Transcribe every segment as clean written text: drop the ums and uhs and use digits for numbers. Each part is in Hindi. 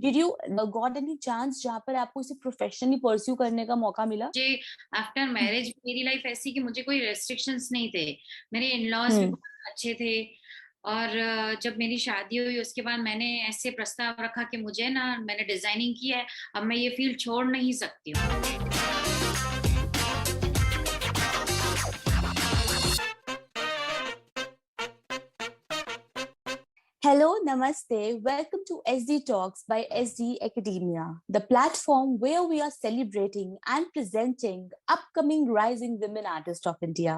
Did you got any chance जहाँ पर आपको इसे प्रोफेशनली परस्यू करने का मौका मिला? मुझे आफ्टर मैरिज मेरी लाइफ ऐसी कि मुझे कोई रेस्ट्रिक्शंस नहीं थे। मेरे इन-लॉज भी हम्म। बहुत अच्छे थे। और जब मेरी शादी हुई उसके बाद मैंने ऐसे प्रस्ताव रखा कि मुझे ना, मैंने डिजाइनिंग की है, अब मैं ये फील्ड छोड़ नहीं सकती हूँ। Hello, Namaste. Welcome to SD Talks by SD Academia, the platform where we are celebrating and presenting upcoming rising women artists of India.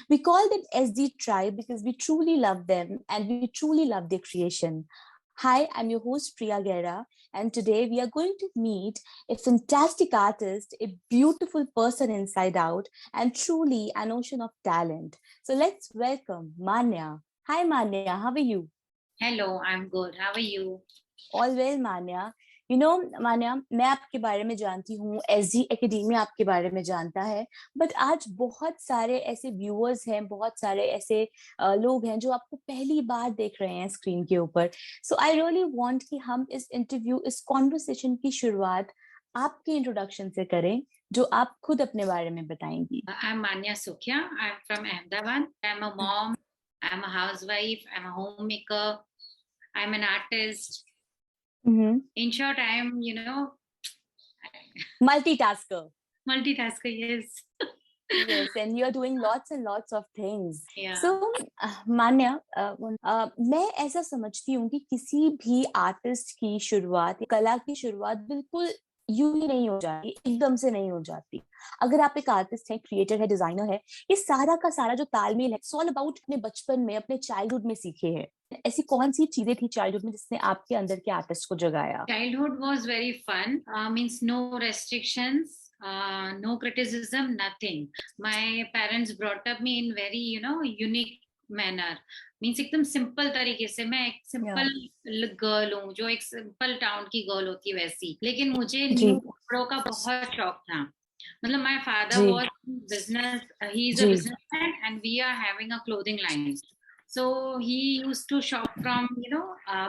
We call them SD Tribe because we truly love them and we truly love their creation. Hi, I'm your host Priya Guerra, and today we are going to meet a fantastic artist, a beautiful person inside out, and truly an ocean of talent. So let's welcome Manya. Hi, Manya. How are you? Hello, I am good, how are you? All well Manya. You know Manya, मैं आपके बारे में जानती हूँ, एसडी एकेडमी आपके बारे में जानता है, बट आज बहुत सारे ऐसे व्यूअर्स हैं, बहुत सारे ऐसे लोग हैं जो आपको पहली बार देख रहे हैं स्क्रीन के ऊपर। सो आई रियली वांट कि हम इस कॉन्वर्सेशन की शुरुआत आपके इंट्रोडक्शन से करें, जो आप खुद अपने बारे में बताएंगी। I am Manya Sukhiya, I am from Ahmedabad, I am a mom, I am a housewife, I am a home maker, I am an artist. In short, I am, multitasker. multitasker, yes. Yes, and you're doing lots and lots of things. Yeah. So, मान्या, मैं ऐसा समझती हूँ कि किसी भी आर्टिस्ट की शुरुआत, कला की शुरुआत बिल्कुल यूं ही नहीं हो जाती, एकदम से नहीं हो जाती। अगर आप एक आर्टिस्ट है, क्रिएटर है, डिजाइनर है, ये सारा का सारा जो तालमेल है, इट्स ऑल अबाउट अपने बचपन में, अपने चाइल्डहुड में सीखे हैं। ऐसी कौन सी चीजें थी चाइल्डहुड में जिसने आपके अंदर के आर्टिस्ट को जगाया? Childhood was very fun. Means no restrictions, no criticism, nothing. My parents brought up me in very, unique manner. Means एकदम सिंपल तरीके से, मैं एक Yeah. सिंपल गर्ल हूँ, जो एक सिंपल टाउन की गर्ल होती है वैसी, लेकिन मुझे न्यू जी कपड़ों का बहुत शौक था। मतलब my father ji was business, he is a जी। Businessman and we are having a clothing line. So he used to shop from,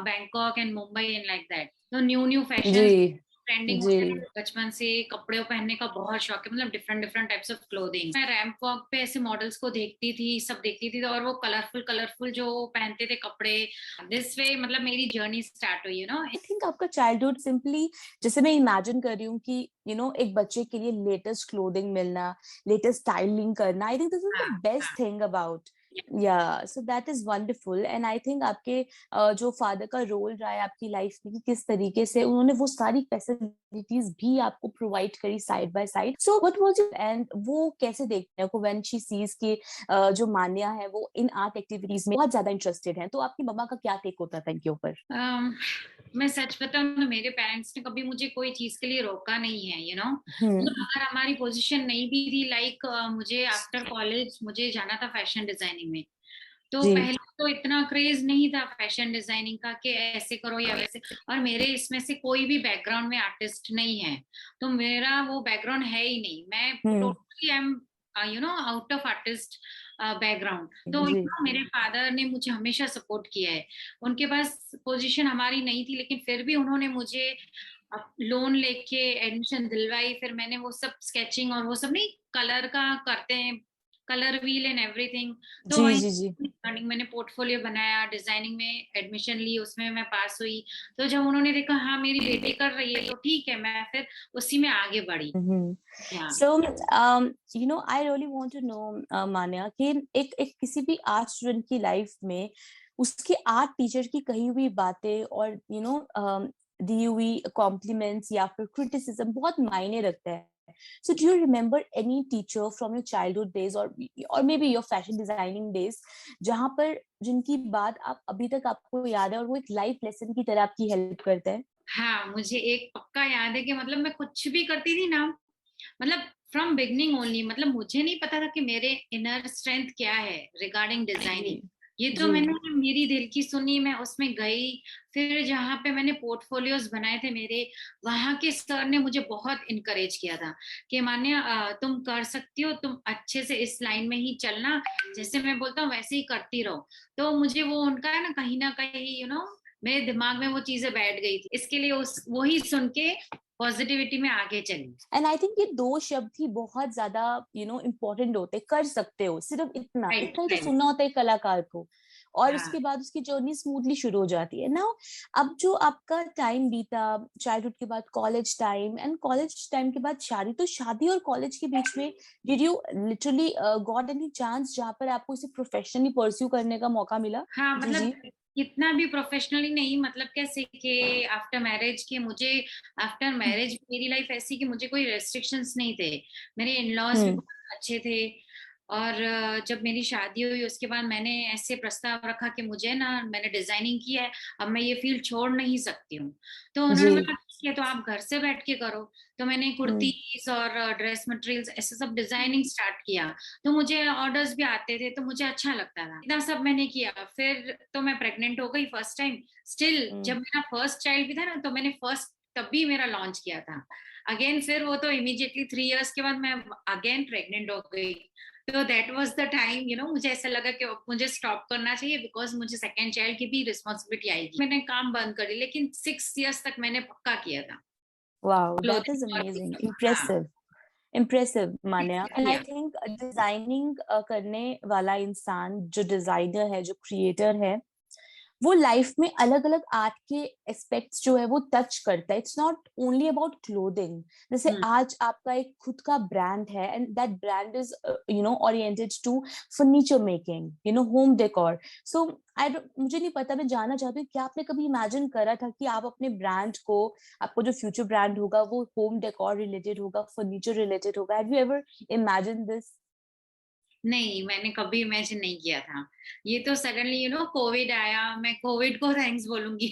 Bangkok and Mumbai and like that. तो न्यू न्यू फैशन जी ट्रेंडिंग जी। होते थे। बचपन से कपड़े पहनने का बहुत शौक है, मतलब different different types of clothing. मैं रैंप वॉक पे ऐसे मॉडल्स को देखती थी, सब देखती थी, और वो कलरफुल कलरफुल जो पहनते थे कपड़े, दिस वे मतलब मेरी जर्नी स्टार्ट हुई, आई थिंक आपका चाइल्डहुड सिंपली, जैसे मैं इमेजिन कर रही हूँ कि एक बच्चे के लिए लेटेस्ट क्लोथिंग मिलना, लेटेस्ट स्टाइलिंग करना, आई थिंक दिस इज हाँ द बेस्ट थिंग अबाउट। या so that is wonderful, and I think आपके जो फादर का रोल रहा है आपकी लाइफ में कि किस तरीके से उन्होंने वो सारी फैसिलिटीज भी आपको प्रोवाइड करी side by side. So what was it, and वो कैसे देखते हैं को व्हेन शी सीज के जो मान्या है वो इन आर्ट एक्टिविटीज में बहुत ज्यादा इंटरेस्टेड है, तो आपकी मम्मा का क्या टेक होता था इनके ऊपर? मैं सच बताऊं तो मेरे पेरेंट्स ने कभी मुझे कोई चीज के लिए रोका नहीं है, हम्म। मतलब अगर हमारी पोजीशन नहीं भी थी, लाइक मुझे आफ्टर कॉलेज मुझे जाना था फैशन डिजाइनिंग में। तो जी पहले तो इतना क्रेज नहीं था फैशन डिजाइनिंग का कि ऐसे करो या वैसे, और मेरे इसमें से कोई भी बैकग्राउंड में आर्टिस्ट नहीं है, तो मेरा वो बैकग्राउंड है ही नहीं। मैं hmm. Totally I am out of artist background. तो जी मेरे फादर ने मुझे हमेशा सपोर्ट किया है। उनके पास पोजीशन हमारी नहीं थी, लेकिन फिर भी उन्होंने मुझे लोन लेके एडमिशन दिलवाई। फिर मैंने वो सब स्केचिंग और वो सब नहीं, कलर का करते हैं, कलर व्हील एंड एवरीथिंग, तो जी वहीं जी जी। लर्निंग मैंने पोर्टफोलियो बनाया, डिजाइनिंग में एडमिशन ली, उसमें मैं पास हुई। तो जब उन्होंने देखा हाँ मेरी बेटी कर रही है तो ठीक है, मैं फिर उसी में आगे बढ़ी। Yeah so I really want to know Manya कि एक किसी भी आर्ट स्टूडेंट की लाइफ में उसके आर्ट टीचर की कही हुई बातें और दी हुई कॉम्प्लीमेंट्स या फिर क्रिटिसिज्म बहुत मायने रखता है। So do you remember any teacher from your childhood days or maybe your fashion designing days जहां पर जिनकी बात आप अभी तक आपको याद है और वो एक लाइफ लेसन की तरह आपकी हेल्प करता है? हाँ, मुझे एक पक्का याद है कि मतलब मैं कुछ भी करती थी ना, मतलब फ्रॉम बिगनिंग ओनली, मतलब मुझे नहीं पता था कि मेरे इनर स्ट्रेंथ क्या है रिगार्डिंग जी डिजाइनिंग। ये तो जी मैंने मेरी दिल की सुनी, मैं उसमें गई। फिर जहाँ पे मैंने पोर्टफोलियोज बनाए थे मेरे, वहां के सर ने मुझे बहुत इनकरेज किया था कि मान्या तुम कर सकती हो, तुम अच्छे से इस लाइन में ही चलना, जैसे मैं बोलता हूँ वैसे ही करती रहो। तो मुझे वो उनका है ना कहीं यू नो मेरे दिमाग में वो चीजें बैठ गई थी, इसके लिए उस वही सुन के पॉजिटिविटी में आगे चली। एंड आई थिंक ये दो शब्द ही बहुत ज्यादा इम्पोर्टेंट होते, कर सकते हो, सिर्फ इतना राइट इतना ही तो राइट। सुनना होता है कलाकार को, और हाँ उसके बाद उसकी जर्नी स्मूथली शुरू हो जाती है ना। अब जो आपका टाइम बीता, चाइल्डहुड के बाद college time, and college time के बाद शादी, तो शादी और कॉलेज के बीच में did you literally got any chance जहाँ पर आपको इसे प्रोफेशनली परस्यू करने का मौका मिला? हाँ, जी जी। मतलब इतना भी प्रोफेशनली नहीं, मतलब कैसे कि आफ्टर मैरिज के मुझे, आफ्टर मैरिज मेरी लाइफ ऐसी कि मुझे कोई रेस्ट्रिक्शंस नहीं थे। मेरे इन लॉज भी हम्म बहुत अच्छे थे। और जब मेरी शादी हुई उसके बाद मैंने ऐसे प्रस्ताव रखा कि मुझे ना, मैंने डिजाइनिंग की है, अब मैं ये फील्ड छोड़ नहीं सकती हूँ। तो उन्होंने जी। बोला ठीक है, तो आप घर से बैठ के करो। तो मैंने हम्म कुर्तीज और ड्रेस मटेरियल्स ऐसे सब डिजाइनिंग स्टार्ट किया। तो मुझे ऑर्डर्स भी आते थे, तो मुझे अच्छा लगता था, इतना सब मैंने किया। फिर तो मैं प्रेग्नेंट हो गई फर्स्ट टाइम। स्टिल जब हम्म मेरा फर्स्ट चाइल्ड भी था ना, तो मैंने फर्स्ट तभी मेरा लॉन्च किया था अगेन। फिर वो तो इमीडिएटली 3 इयर्स के बाद मैं अगेन प्रेग्नेंट हो गई। तो दैट वाज द टाइम, मुझे ऐसा लगा कि अब मुझे स्टॉप करना चाहिए, बिकॉज मुझे सेकेंड चाइल्ड की भी रिस्पॉन्सिबिलिटी आएगी। मैंने काम बंद कर दी, लेकिन 6 इयर्स तक मैंने पक्का किया था वाओ, दैट इज क्लोथिंग और ये अमेजिंग, सब। हाँ, impressive, impressive Manya. And I किया। थिंक डिजाइनिंग करने वाला इंसान, जो डिजाइनर है, जो क्रिएटर है, वो लाइफ में अलग अलग आर्ट के एस्पेक्ट्स जो है वो टच करता है। It's not only about clothing. जैसे हम्म। आज आपका एक खुद का ब्रांड है, and that brand is oriented to furniture making, home decor. So I, मुझे नहीं पता, मैं जानना चाहती हूँ, क्या आपने कभी इमेजिन करा था कि आप अपने ब्रांड को, आपको जो फ्यूचर ब्रांड होगा वो होम डेकोर रिलेटेड होगा, फर्नीचर रिलेटेड होगा? Have you ever imagine this? नहीं, मैंने कभी इमेजिन नहीं किया था। ये तो सडनली कोविड आया, मैं कोविड को थैंक्स बोलूंगी।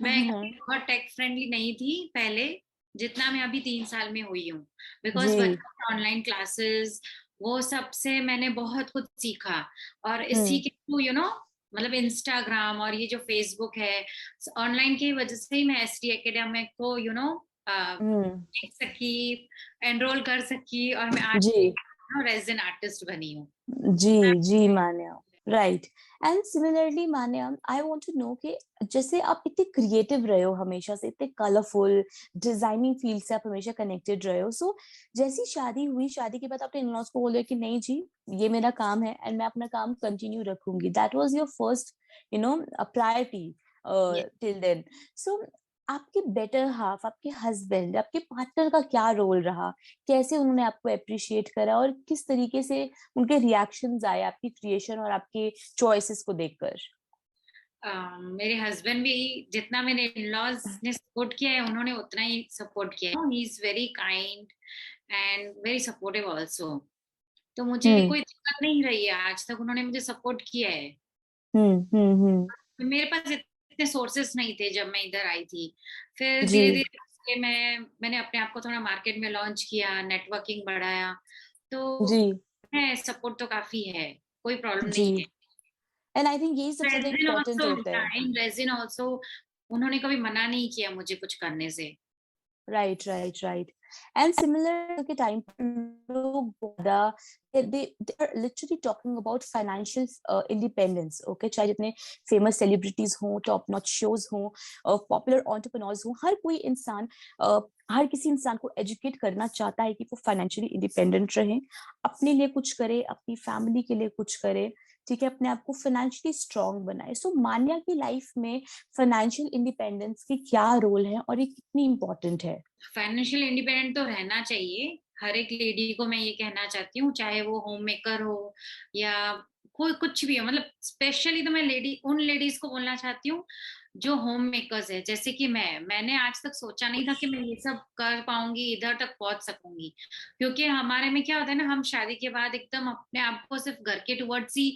मैं कभी बहुत टेक फ्रेंडली नहीं थी पहले, जितना मैं अभी 3 साल में हुई हूँ। बिकॉज जी। बच्चों के ऑनलाइन क्लासेस, वो सब से मैंने बहुत कुछ सीखा। और इसी हम्म के थ्रू मतलब इंस्टाग्राम और ये जो फेसबुक है, ऑनलाइन की वजह से ही मैं एसडी एकेडमी को हम्म देख सकी, एनरोल कर सकी, और मैं आज जी रेजिडेंट आर्टिस्ट बनी हूँ। जी जी Manya, right. And similarly Manya, I want to know कि जैसे आप इतने क्रिएटिव रहे हो हमेशा से, इतने कलरफुल डिजाइनिंग फील्ड से आप हमेशा कनेक्टेड रहे हो, सो जैसी शादी हुई, शादी के बाद आपने इन-लॉज को बोले कि नहीं जी, ये मेरा काम है एंड मैं अपना काम कंटिन्यू रखूंगी, that was your first priority till then. So आपके बेटर हाफ, आपके हस्बैंड, आपके पार्टनर का क्या रोल रहा? कैसे उन्होंने आपको अप्रिशिएट करा, और किस तरीके से उनके रिएक्शंस आए आपकी क्रिएशन और आपके चॉइसेस को देखकर? मेरे हस्बैंड भी, जितना मेरे इन-लॉज ने सपोर्ट किया है, उन्होंने उतना ही सपोर्ट किया है। He is very kind and very supportive also. तो मुझे हम्म कोई दिक्कत नहीं रही है, आज तक उन्होंने मुझे सपोर्ट किया है। हम्म। मेरे पास इतने सोर्सेस नहीं थे जब मैं इधर आई थी। फिर जी धीरे धीरे मैंने अपने आप को थोड़ा मार्केट में लॉन्च किया, नेटवर्किंग बढ़ाया। तो जी है, सपोर्ट तो काफी है, कोई प्रॉब्लम जी। नहीं है। एंड आई थिंक यही सबसे ज्यादा रेजिन इम्पोर्टेंट ऑल्सो, होता है। इन रेजिन ऑल्सो, उन्होंने कभी मना नहीं किया मुझे कुछ करने से। Right right right. And similar के टाइम पर लोग ज्यादा, they are literally talking about financial independence, okay? चाहे जितने फेमस सेलिब्रिटीज हों, टॉप नॉच शोज हों, पॉपुलर एंटरप्रेन्योर्स हों, हर कोई इंसान, हर किसी इंसान को एजुकेट करना चाहता है कि वो फाइनेंशियली इंडिपेंडेंट रहे, अपने लिए कुछ करे, अपनी फैमिली के लिए कुछ करे, ठीक है, अपने आप को फाइनेंशियली स्ट्रांग बनाए। सो मान्या की लाइफ में फाइनेंशियल इंडिपेंडेंस की क्या रोल है और ये कितनी इंपॉर्टेंट है? फाइनेंशियल इंडिपेंडेंट तो रहना चाहिए हर एक लेडी को, मैं ये कहना चाहती हूँ, चाहे वो होम मेकर हो या कोई कुछ भी हो। मतलब स्पेशली तो मैं उन लेडीज को बोलना चाहती हूँ जो होम मेकर्स है, जैसे कि मैंने आज तक सोचा नहीं था कि मैं ये सब कर पाऊंगी, इधर तक पहुंच सकूंगी। क्योंकि हमारे में क्या होता है ना, हम शादी के बाद एकदम अपने आप को सिर्फ घर के टुवर्ड्स ही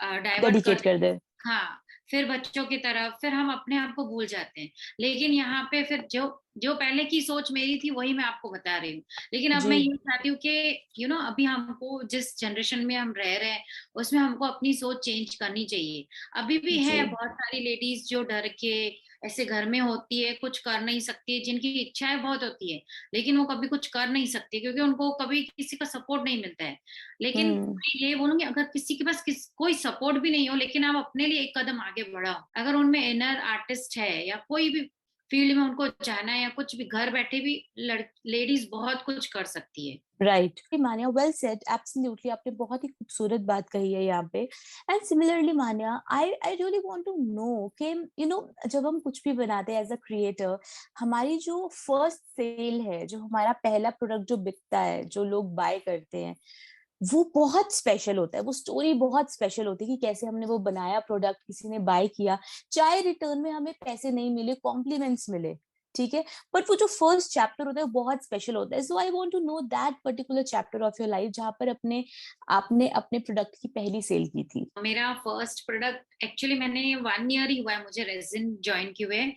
डाइवर्ट कर डेडिकेट कर देते। दे। हाँ, फिर बच्चों की तरफ, फिर हम अपने आप को भूल जाते हैं। लेकिन यहाँ पे फिर जो जो पहले की सोच मेरी थी वही मैं आपको बता रही हूँ। लेकिन अब जी मैं ये चाहती हूँ कि अभी हमको जिस जनरेशन में हम रह रहे हैं उसमें हमको अपनी सोच चेंज करनी चाहिए। अभी भी जी है बहुत सारी लेडीज जो डर के ऐसे घर में होती है, कुछ कर नहीं सकती है, जिनकी इच्छाएं बहुत होती है लेकिन वो कभी कुछ कर नहीं सकती क्योंकि उनको कभी किसी का सपोर्ट नहीं मिलता है। लेकिन हम्म। मैं ये बोलूंगी, अगर किसी के पास कोई सपोर्ट भी नहीं हो लेकिन आप अपने लिए एक कदम आगे बढ़ाओ, अगर उनमें इनर आर्टिस्ट है या कोई भी फील्ड में उनको जाना है या कुछ भी, घर बैठे भी लेडीज बहुत कुछ कर सकती है। Right, Manya, well said, absolutely, आपने बहुत ही खूबसूरत बात कही है यहाँ पे। And similarly Manya, I really want to know कि जब हम कुछ भी बनाते हैं एज अ क्रिएटर, हमारी जो फर्स्ट सेल है, जो हमारा पहला प्रोडक्ट जो बिकता है, जो लोग बाय करते हैं, वो बहुत स्पेशल होता है, वो स्टोरी बहुत स्पेशल होती है कि कैसे हमने वो बनाया प्रोडक्ट, किसी ने बाय किया, चाहे रिटर्न में हमें पैसे नहीं मिले, कॉम्प्लीमेंट्स मिले, ठीक है, बट वो जो फर्स्ट चैप्टर होता है वो बहुत स्पेशल होता है। So I want to know that particular chapter of your life जहां पर आपने अपने प्रोडक्ट की पहली सेल की थी। मेरा फर्स्ट प्रोडक्ट एक्चुअली, मैंने 1 ईयर ही हुआ है मुझे रेजिन ज्वाइन किए हुए,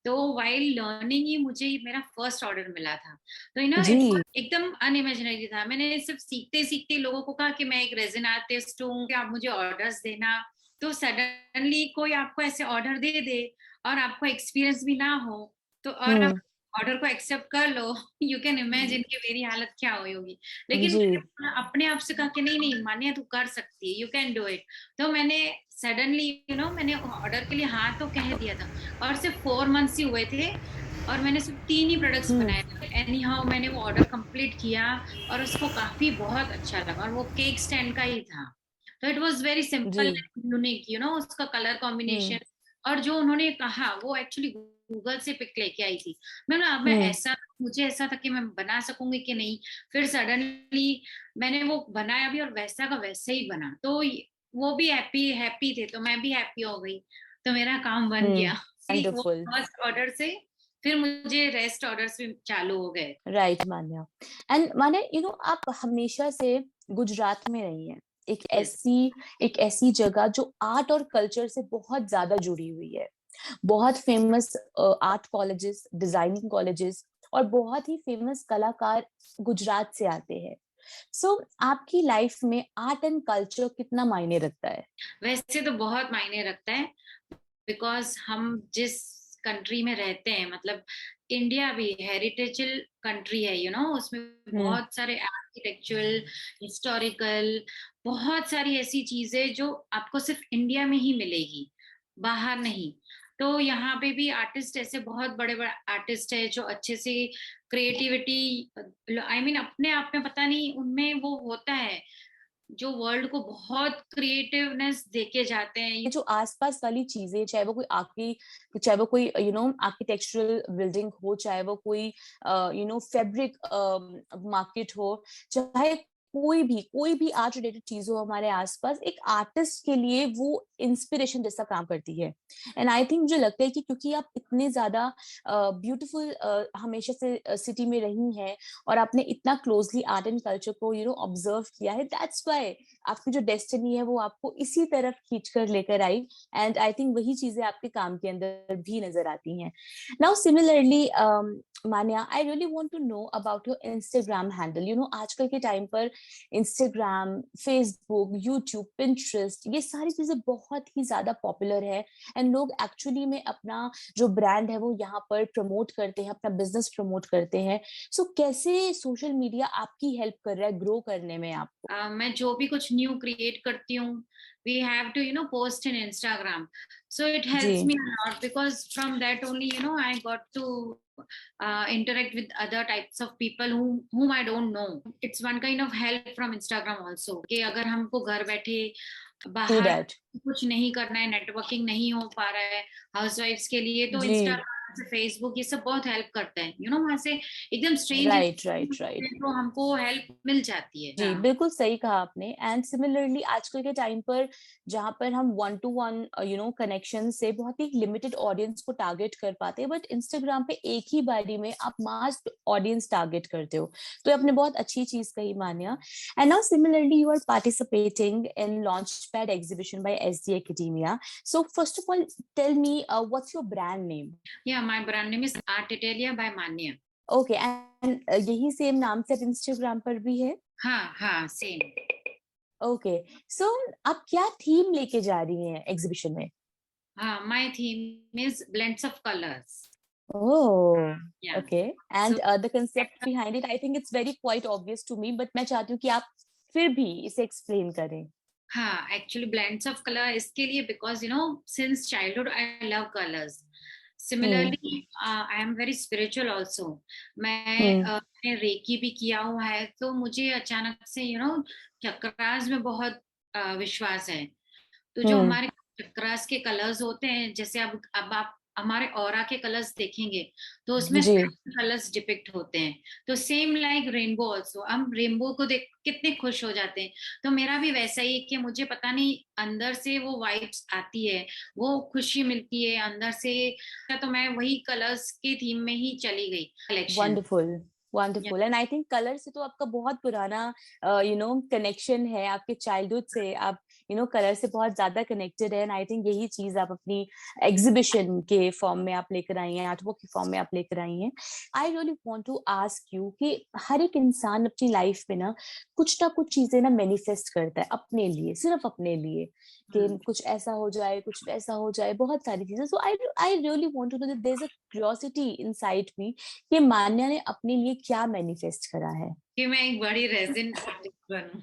तो वाइल लर्निंग ही मुझे मेरा फर्स्ट ऑर्डर मिला था। तो जी। एकदम अनइमेजिनरी था। मैंने सिर्फ सीखते सीखते लोगों को कहा कि मैं एक रेजिन आर्टिस्ट हूँ, कि आप मुझे ऑर्डर्स देना। तो सडनली कोई आपको ऐसे ऑर्डर दे दे और आपको एक्सपीरियंस भी ना हो, तो और आप हम्म। ऑर्डर को एक्सेप्ट कर लो, यू कैन इमेजिन कि मेरी हालत क्या हुई होगी। लेकिन जी। मैंने अपने आप से कहा कि नहीं नहीं मान्या, तू कर सकती है, यू कैन डू इट। तो मैंने सडनली मैंने ऑर्डर के लिए हाँ तो कह दिया था, और सिर्फ 4 मंथ्स ही हुए थे और मैंने सिर्फ 3 ही प्रोडक्ट्स हम्म। बनाए थे। एनी हाउ मैंने वो ऑर्डर कंप्लीट किया और उसको काफी बहुत अच्छा लगा, और वो केक स्टैंड का ही था। तो इट वाज वेरी जी। सिंपल, यूनिक, उसका कलर हम्म। कॉम्बिनेशन और जो उन्होंने कहा वो एक्चुअली गूगल से पिक लेके आई थी। मैं हम्म। ऐसा, मुझे ऐसा था कि मैं बना सकूंगी कि नहीं। फिर सडनली मैंने वो बनाया भी और वैसा का वैसे ही बना, तो वो भी हैप्पी हैप्पी थे, तो मैं भी हैप्पी हो गई, तो मेरा काम बन हम्म। गया। वो वंडरफुल। फर्स्ट ऑर्डर से फिर मुझे रेस्ट ऑर्डर्स भी चालू हो गए। Right Manya. एंड मान्या, आप हमेशा से गुजरात में रही हैं, एक यस। ऐसी एक ऐसी जगह जो आर्ट और कल्चर से बहुत ज्यादा जुड़ी हुई है, बहुत famous art colleges, designing colleges, और बहुत ही फेमस कलाकार गुजरात से आते हैं। सो आपकी लाइफ में आर्ट एंड कल्चर कितना मायने रखता है? वैसे तो बहुत मायने रखता है, बिकॉज हम जिस कंट्री में रहते हैं, मतलब इंडिया भी हेरिटेजल कंट्री है, उसमें हम्म। बहुत सारे आर्किटेक्चुरल, हिस्टोरिकल, बहुत सारी ऐसी चीजें जो आपको सिर्फ इंडिया में ही मिलेगी, बाहर नहीं। तो यहाँ पे भी आर्टिस्ट, ऐसे बहुत बड़े बड़े आर्टिस्ट है जो अच्छे से क्रिएटिविटी, आई मीन अपने आप में पता नहीं उनमें वो होता है, जो वर्ल्ड को बहुत क्रिएटिवनेस देके जाते हैं। ये जो आसपास वाली चीजें, चाहे वो कोई चाहे वो कोई आर्किटेक्चरल बिल्डिंग हो, चाहे वो कोई फैब्रिक मार्केट हो, चाहे कोई भी आर्ट रिलेटेड चीज हो हमारे आसपास, एक आर्टिस्ट के लिए वो इंस्पिरेशन जैसा काम करती है। एंड आई थिंक मुझे लगता है कि क्योंकि आप इतने ज्यादा ब्यूटीफुल हमेशा से सिटी में रही हैं, और आपने इतना क्लोजली आर्ट एंड कल्चर को ऑब्जर्व किया है, दैट्स व्हाई आपकी जो डेस्टिनी है वो आपको इसी तरफ खींच कर लेकर आई। एंड आई थिंक वही चीजें आपके काम के अंदर भी नजर आती हैं। Now similarly Manya, I really want to know about your Instagram handle. आजकल के टाइम पर इंस्टाग्राम, फेसबुक, यूट्यूब, पिंटरेस्ट, ये सारी चीजें बहुत ही ज्यादा पॉपुलर है, एंड लोग एक्चुअली में अपना जो ब्रांड है वो यहाँ पर प्रमोट करते हैं, अपना बिजनेस प्रमोट करते हैं। सो कैसे सोशल मीडिया आपकी हेल्प कर रहा है ग्रो करने में आपको? मैं जो भी कुछ न्यू क्रिएट करती हूँ, we have to post in Instagram, so it जी। Helps me a lot, because from that only I got to interact with other types of people whom I don't know. It's one kind of help from Instagram also, कि अगर हमको घर बैठे ट्रू बाहर दैट। कुछ नहीं करना है, नेटवर्किंग नहीं हो पा रहा है हाउसवाइफ्स के लिए, तो जी। इंस्टाग्राम से फेसबुक ये सब बहुत हेल्प करता है, वहां से एकदम स्ट्रेंज राइट, राइट, राइट। तो हमको हेल्प मिल जाती है। जी, हाँ। बिल्कुल सही कहा आपने। एंड सिमिलरली आजकल के टाइम पर जहां पर हम वन टू वन कनेक्शन से बहुत ही लिमिटेड ऑडियंस को टारगेट कर पाते हैं, बट इंस्टाग्राम पे एक ही बारी में आप मास ऑडियंस टारगेट करते हो। तो ये आपने बहुत अच्छी चीज कही Manya. And now similarly you are participating in Launch Pad exhibition by SD Academia. So first of all tell me what's your brand name? Yeah my brand name is Art Italia by Manya. Okay, and यही सेम नाम से इंस्टाग्राम पर भी है? हाँ हाँ, सेम। ओके। सो आप क्या थीम लेके जा रही हैं एग्जीबिशन में? My theme is blends of colors. Oh, Yeah. okay. So And the concept behind it, I think it's very quite obvious to me, but मैं चाहती हूँ कि आप फिर भी इसे explain करें. हाँ, एक्चुअली ब्लेंड्स ऑफ कलर इसके लिए because since childhood I love colours. Hmm. Similarly I am very spiritual also. Hmm. मैंने रेकी भी किया हुआ है, तो मुझे अचानक से चक्रास में बहुत विश्वास है. तो जो हम्म. हमारे चक्रास के कलर्स होते हैं, जैसे अब आप हमारे ऑरा के कलर्स देखेंगे तो उसमें जी. कलर्स डिपिक्ट होते हैं. तो सेम लाइक रेनबो ऑल्सो, हम रेनबो को देख कितने खुश हो जाते हैं. तो मेरा भी वैसा ही है कि मुझे पता नहीं अंदर से वो वाइब्स आती है, वो खुशी मिलती है अंदर से. तो मैं वही कलर्स के थीम में ही चली गई collection. Wonderful. Wonderful. And I think colour से तो आपका बहुत पुराना कनेक्शन है आपके चाइल्डहुड से. आप कलर से बहुत ज्यादा कनेक्टेड है. एंड आई थिंक यही चीज आप अपनी एग्जीबिशन के फॉर्म में आप लेकर आई हैं, आर्टवर्क के फॉर्म में आप लेकर आई हैं. I really want to ask you कि हर एक इंसान अपनी लाइफ में ना कुछ चीजें ना मैनिफेस्ट करता है अपने लिए, सिर्फ अपने लिए, कि कुछ ऐसा हो जाए, कुछ वैसा हो जाए, बहुत सारी चीजें. So I I really want to know that there is a curiosity inside me कि मान्या ने अपने लिए क्या मैनिफेस्ट करा है. कि मैं एक बड़ी रेजिन आर्टिस्ट बनूं.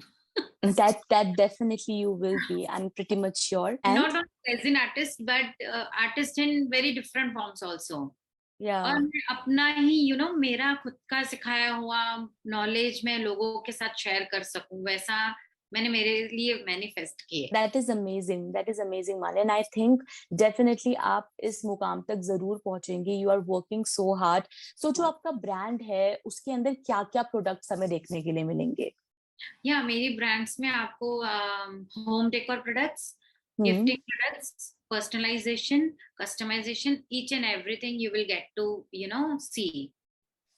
That definitely you will be. I'm pretty much sure. And Not only resin artist but artist in very different forms also. और yeah, मैं अपना ही मेरा खुद का सिखाया हुआ नॉलेज मैं लोगों के साथ शेयर कर सकूं, वैसा मैंने मेरे लिए मैनिफेस्ट किए. that is amazing. That is amazing, Malia. And I think definitely आप इस मुकाम तक जरूर पहुंचेंगी. You are working so hard. So जो आपका ब्रांड है उसके अंदर क्या क्या प्रोडक्ट्स हमें देखने के लिए मिलेंगे? या मेरी ब्रांड्स में आपको home decor products, hmm. Gifting products, personalization, customization, each and everything you will get to see.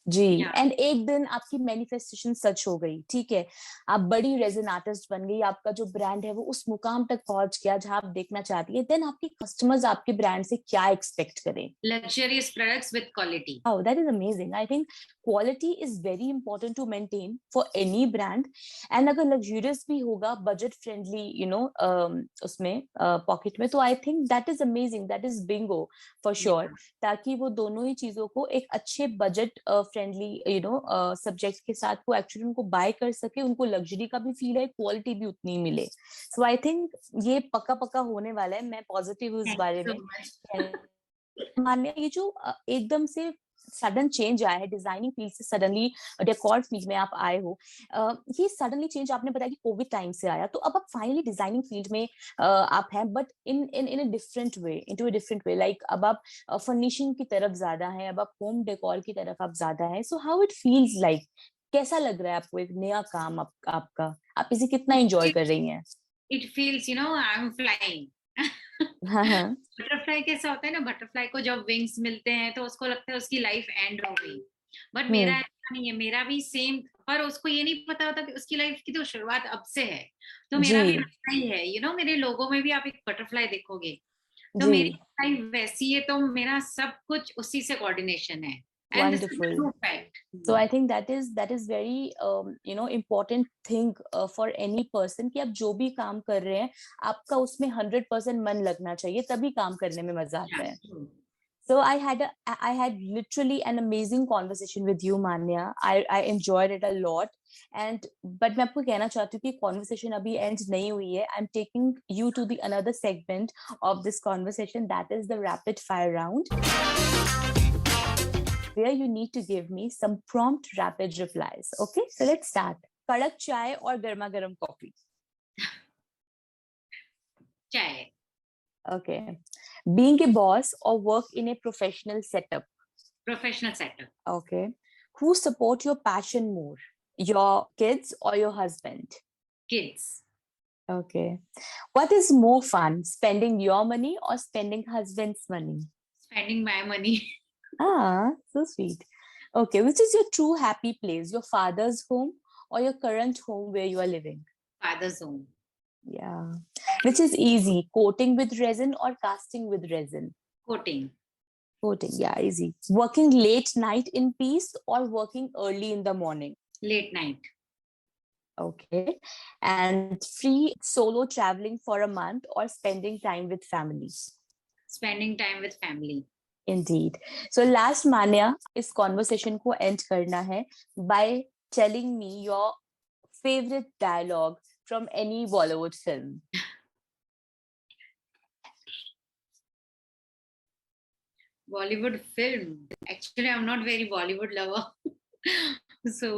जी. या एंड एक दिन आपकी मैनिफेस्टेशन सच हो गई, ठीक है, आप बड़ी रेजिन आर्टिस्ट बन गई, आपका जो ब्रांड है वो उस मुकाम तक पहुंच गया जहां आप देखना चाहती है. देन आपके कस्टमर्स आपके ब्रांड से क्या एक्सपेक्ट करें? Luxurious products with quality. Oh, that is amazing. I think quality is very important to maintain for any brand. And अगर luxurious भी होगा, budget friendly, उसमें pocket में, तो I think that is amazing. That is bingo for sure. ताकि वो दोनों ही चीजों को एक अच्छे budget friendly, subject के साथ वो actually उनको buy कर सके, उनको luxury का भी feel है, quality भी उतनी मिले. So I think ये पक्का पक्का होने वाला है. मैं positive हूँ इस थैंक बारे यू में. So much. मान्य ये जो एकदम से सडन चेंज आया है डिजाइनिंग फील्ड से सडनली डेकोर फील्ड में आप आए हो, ये सडनली चेंज आपने बताया कि कोविड टाइम से आया, तो अब आप फाइनली डिजाइनिंग फील्ड में आप हैं, but in in in a different way, into a different way. Like अब आप फर्निशिंग की तरफ ज्यादा हैं, अब आप होम डेकोर की तरफ आप ज्यादा हैं. So how it feels like, कैसा लग रहा है आपको एक नया काम आपका, आप इसे कितना एंजॉय कर रही हैं? It feels I am flying. हाँ. हाँ. बटरफ्लाई कैसा होता है ना, बटरफ्लाई को जब विंग्स मिलते हैं तो उसको लगता है उसकी लाइफ एंड हो गई. बट मेरा हम्म. ऐसा नहीं है, मेरा भी सेम. पर उसको ये नहीं पता होता कि उसकी लाइफ की तो शुरुआत अब से है. तो मेरा भी जी. वैसा ही है. मेरे लोगों में भी आप एक बटरफ्लाई देखोगे तो जी. मेरी लाइफ वैसी है, तो मेरा सब कुछ उसी से कोऑर्डिनेशन है. And this is the wonderful. True fact. So I think that is very important thing for any person कि आप जो भी काम कर रहे हैं आपका उसमें 100% मन लगना चाहिए, तभी काम करने में मजा आता है. So I had literally an amazing conversation with you, Manya. I enjoyed it a lot. And but मैं आपको कहना चाहती हूँ कि conversation अभी end नहीं हुई है. I'm taking you to the another segment of this conversation, that is the rapid fire round, where you need to give me some prompt rapid replies. Okay, so let's start. कड़क चाय और गर्मा गर्म कॉफी? चाय. Okay. Being a boss or work in a professional setup? Professional setup. Okay. Who support your passion more? Your kids or your husband? Kids. Okay. What is more fun, spending your money or spending husband's money? Spending my money. Ah, so sweet. Okay, which is your true happy place, your father's home or your current home where you are living? Father's home. Yeah. Which is easy, coating with resin or casting with resin? Coating. Coating, yeah, easy. Working late night in peace or working early in the morning? Late night. Okay. And free solo traveling for a month or spending time with family? spending time with family. Indeed. So last, Manya, इस conversation को end करना है by telling me your favorite dialogue from any Bollywood film. Bollywood film. Actually, I'm not very Bollywood lover. So,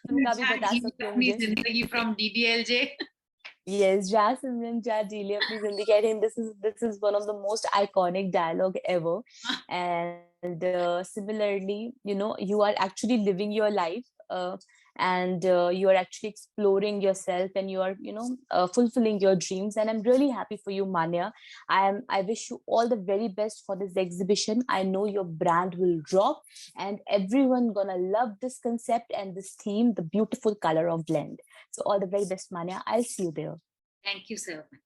तुम भी बता जी सकते हो अपनी मुझे. जिंदगी from DDLJ. Yes, जा सिमरन जा जी ले अपनी जिंदगी. I think this is one of the most iconic dialogue ever. And similarly, you know, you are actually living your life, and you are actually exploring yourself, and you are, you know, fulfilling your dreams. And I'm really happy for you, Manya. I wish you all the very best for this exhibition. I know your brand will rock, and everyone gonna love this concept and this theme, the beautiful color of blend. So all the very best, Manya. I'll see you there. Thank you, sir.